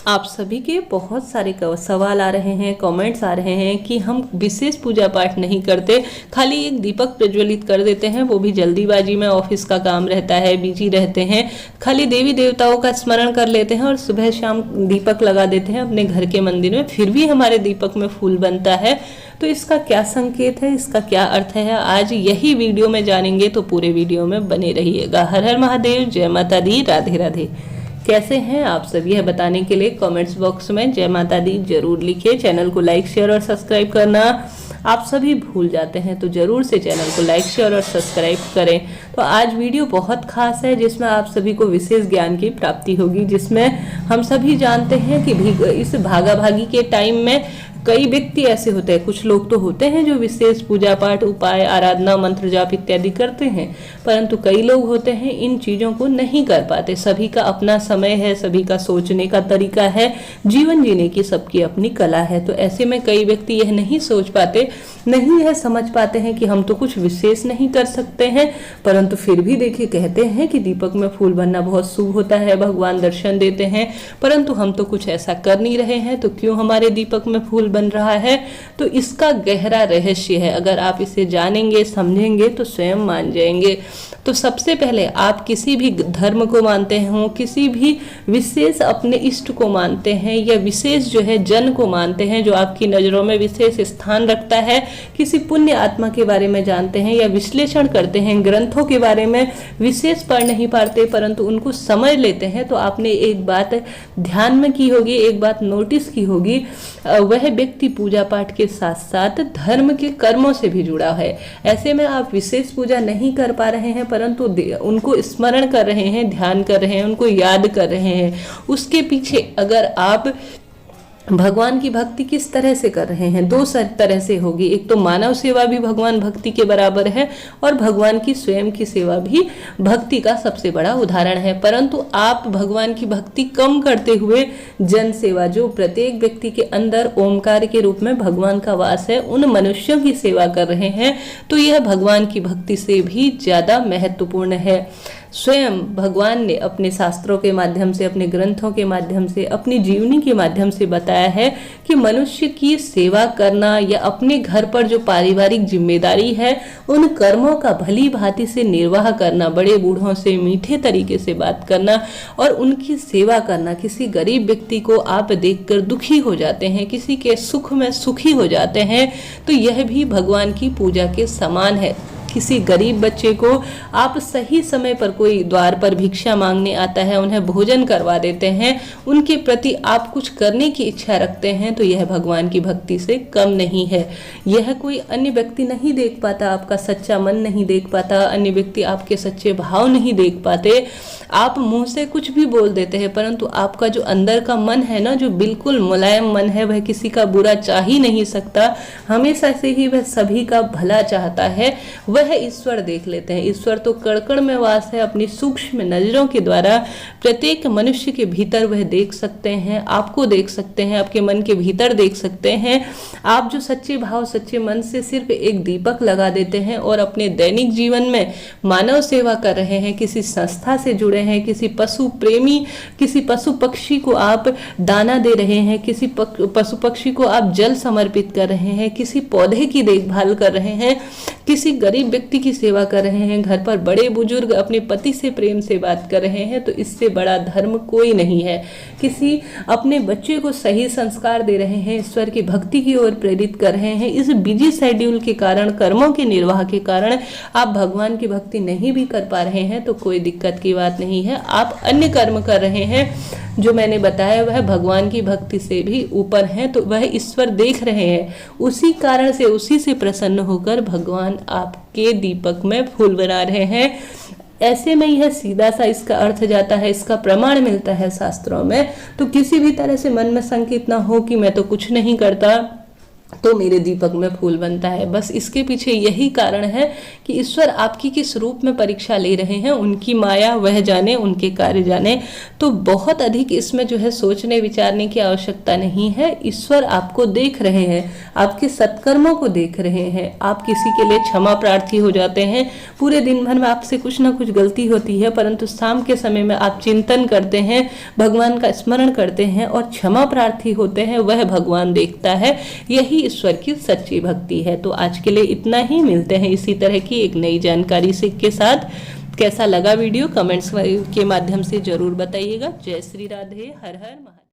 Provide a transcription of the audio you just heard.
आप सभी के बहुत सारे सवाल आ रहे हैं, कमेंट्स आ रहे हैं कि हम विशेष पूजा पाठ नहीं करते, खाली एक दीपक प्रज्वलित कर देते हैं, वो भी जल्दीबाजी में, ऑफिस का काम रहता है, बिजी रहते हैं, खाली देवी देवताओं का स्मरण कर लेते हैं और सुबह शाम दीपक लगा देते हैं अपने घर के मंदिर में, फिर भी हमारे दीपक में फूल बनता है। तो इसका क्या संकेत है, इसका क्या अर्थ है, आज यही वीडियो में जानेंगे, तो पूरे वीडियो में बने रहिएगा। हर हर महादेव, जय माता दी, राधे राधे। कैसे हैं आप सभी, यह बताने के लिए कमेंट्स बॉक्स में जय माता दी जरूर लिखिए। चैनल को लाइक शेयर और सब्सक्राइब करना आप सभी भूल जाते हैं, तो जरूर से चैनल को लाइक शेयर और सब्सक्राइब करें। तो आज वीडियो बहुत खास है, जिसमें आप सभी को विशेष ज्ञान की प्राप्ति होगी, जिसमें हम सभी जानते हैं कि इस भागा भागी के टाइम में कई व्यक्ति ऐसे होते हैं, कुछ लोग तो होते हैं जो विशेष पूजा पाठ, उपाय, आराधना, मंत्र जाप इत्यादि करते हैं, परंतु कई लोग होते हैं इन चीजों को नहीं कर पाते। सभी का अपना समय है, सभी का सोचने का तरीका है, जीवन जीने की सबकी अपनी कला है। तो ऐसे में कई व्यक्ति यह नहीं सोच पाते, नहीं यह समझ पाते हैं कि हम तो कुछ विशेष नहीं कर सकते हैं, परंतु फिर भी देखिए कहते हैं कि दीपक में फूल बनना बहुत शुभ होता है, भगवान दर्शन देते हैं, परंतु हम तो कुछ ऐसा कर नहीं रहे हैं, तो क्यों हमारे दीपक में फूल बन रहा है। तो इसका गहरा रहस्य है, अगर आप इसे जानेंगे, समझेंगे तो स्वयं मान जाएंगे। तो सबसे पहले आप किसी भी धर्म को मानते हो, किसी भी विशेष अपने इष्ट को मानते हैं, या विशेष जो है जन को मानते हैं जो आपकी नजरों में विशेष स्थान रखता है, किसी पुण्य आत्मा के बारे में जानते हैं या विश्लेषण करते हैं, ग्रंथों के बारे में विशेष पढ़ नहीं पाते परंतु उनको समझ लेते हैं, तो आपने एक बात ध्यान में की होगी, एक बात नोटिस की होगी, वह व्यक्ति पूजा पाठ के साथ साथ धर्म के कर्मों से भी जुड़ा है। ऐसे में आप विशेष पूजा नहीं कर पा रहे हैं, परंतु उनको स्मरण कर रहे हैं, ध्यान कर रहे हैं, उनको याद कर रहे हैं। उसके पीछे अगर आप भगवान की भक्ति किस तरह से कर रहे हैं, दो तरह से होगी। एक तो मानव सेवा भी भगवान भक्ति के बराबर है, और भगवान की स्वयं की सेवा भी भक्ति का सबसे बड़ा उदाहरण है। परंतु आप भगवान की भक्ति कम करते हुए जन सेवा, जो प्रत्येक व्यक्ति के अंदर ओमकार के रूप में भगवान का वास है, उन मनुष्यों की सेवा कर रहे हैं, तो यह भगवान की भक्ति से भी ज्यादा महत्वपूर्ण है। स्वयं भगवान ने अपने शास्त्रों के माध्यम से, अपने ग्रंथों के माध्यम से, अपनी जीवनी के माध्यम से बताया है कि मनुष्य की सेवा करना या अपने घर पर जो पारिवारिक जिम्मेदारी है उन कर्मों का भली भांति से निर्वाह करना, बड़े बूढ़ों से मीठे तरीके से बात करना और उनकी सेवा करना। किसी गरीब व्यक्ति को आप देखकर दुखी हो जाते हैं, किसी के सुख में सुखी हो जाते हैं, तो यह भी भगवान की पूजा के समान है। किसी गरीब बच्चे को आप सही समय पर, कोई द्वार पर भिक्षा मांगने आता है, उन्हें भोजन करवा देते हैं, उनके प्रति आप कुछ करने की इच्छा रखते हैं, तो यह भगवान की भक्ति से कम नहीं है। यह कोई अन्य व्यक्ति नहीं देख पाता, आपका सच्चा मन नहीं देख पाता, अन्य व्यक्ति आपके सच्चे भाव नहीं देख पाते। आप मुंह से कुछ भी बोल देते हैं, परंतु आपका जो अंदर का मन है ना, जो बिल्कुल मुलायम मन है, वह किसी का बुरा चाह ही नहीं सकता, हमेशा से ही वह सभी का भला चाहता है, वह ईश्वर देख लेते हैं। ईश्वर तो कण-कण में वास है, अपनी सूक्ष्म नजरों के द्वारा प्रत्येक मनुष्य के भीतर वह देख सकते हैं, आपको देख सकते हैं, आपके मन के भीतर देख सकते हैं। आप जो सच्चे भाव, सच्चे मन से सिर्फ एक दीपक लगा देते हैं और अपने दैनिक जीवन में मानव सेवा कर रहे हैं, किसी संस्था से जुड़े हैं, किसी पशु प्रेमी, किसी पशु पक्षी को आप दाना दे रहे हैं, किसी पशु पक्षी को आप जल समर्पित कर रहे हैं, किसी पौधे की देखभाल कर रहे हैं, किसी गरीब व्यक्ति की सेवा कर रहे हैं, घर पर बड़े बुजुर्ग अपने पति से प्रेम से बात कर रहे हैं, तो इससे बड़ा धर्म कोई नहीं है। किसी अपने बच्चे को सही संस्कार दे रहे हैं, ईश्वर की भक्ति की ओर प्रेरित कर रहे हैं, इस बिजी शेड्यूल के कारण, कर्मों के निर्वाह के कारण आप भगवान की भक्ति नहीं भी कर पा रहे हैं, तो कोई दिक्कत की बात नहीं है। आप अन्य कर्म कर रहे हैं जो मैंने बताया, वह भगवान की भक्ति से भी ऊपर हैं, तो वह ईश्वर देख रहे हैं, उसी कारण से, उसी से प्रसन्न होकर भगवान आपके दीपक में फूल बना रहे हैं। ऐसे में यह सीधा सा इसका अर्थ जाता है, इसका प्रमाण मिलता है शास्त्रों में। तो किसी भी तरह से मन में संकेत ना हो कि मैं तो कुछ नहीं करता, तो मेरे दीपक में फूल बनता है। बस इसके पीछे यही कारण है कि ईश्वर आपकी किस रूप में परीक्षा ले रहे हैं, उनकी माया वह जाने, उनके कार्य जाने। तो बहुत अधिक इसमें जो है सोचने विचारने की आवश्यकता नहीं है। ईश्वर आपको देख रहे हैं, आपके सत्कर्मों को देख रहे हैं। आप किसी के लिए क्षमा प्रार्थी हो जाते हैं, पूरे दिन भर में आपसे कुछ ना कुछ गलती होती है, परंतु शाम के समय में आप चिंतन करते हैं, भगवान का स्मरण करते हैं और क्षमा प्रार्थी होते हैं, वह भगवान देखता है। यही ईश्वर की सच्ची भक्ति है। तो आज के लिए इतना ही, मिलते हैं इसी तरह की एक नई जानकारी से के साथ। कैसा लगा वीडियो कमेंट्स के माध्यम से जरूर बताइएगा। जय श्री राधे, हर हर महादेव।